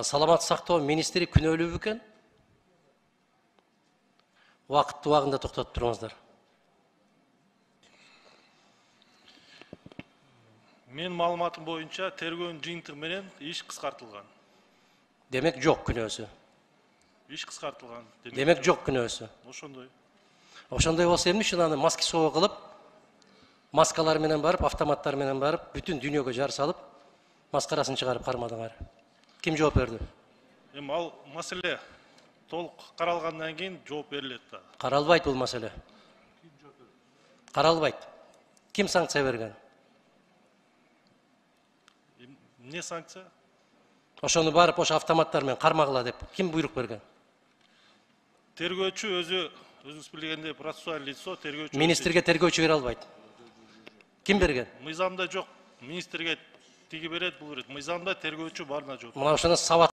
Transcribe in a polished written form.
Саламат сактоо министри күнөөлүү экен. Вакытты убагында токтотуп туруңуздар. Мен маалыматым боюнча тергөөнүн жыйынтыгы менен иш кыскартылган. Демек жок күнөөсү. Иш кыскартылган. Демек жок күнөөсү. Ошондой. Ошондой болсо эмне үчүн аны маски соо кылып, маскалар менен барып, автоматтар менен барып, бүтүн дүйнөгө жар салып, маскарасын чыгарып кармадыңар? Ким жооп берди? Эми ал маселе толук каралгандан кийин жооп берилет да. Каралбайт бул маселе. Каралбайт. Ким санкция берген? Эмне санкция? Ошону барып, ошо автоматтар менен кармагыла деп ким буйрук берген? Тергөөчү өзүңүз билгендей процессуальный лицо, тергөөчү. Министрге тергөөчү бере албайт. Ким берген? Мыйзамда жок. Министрге тиги берет, бул берет. Мыйзамда тергөөчү барына жооп. Мына ошону сабат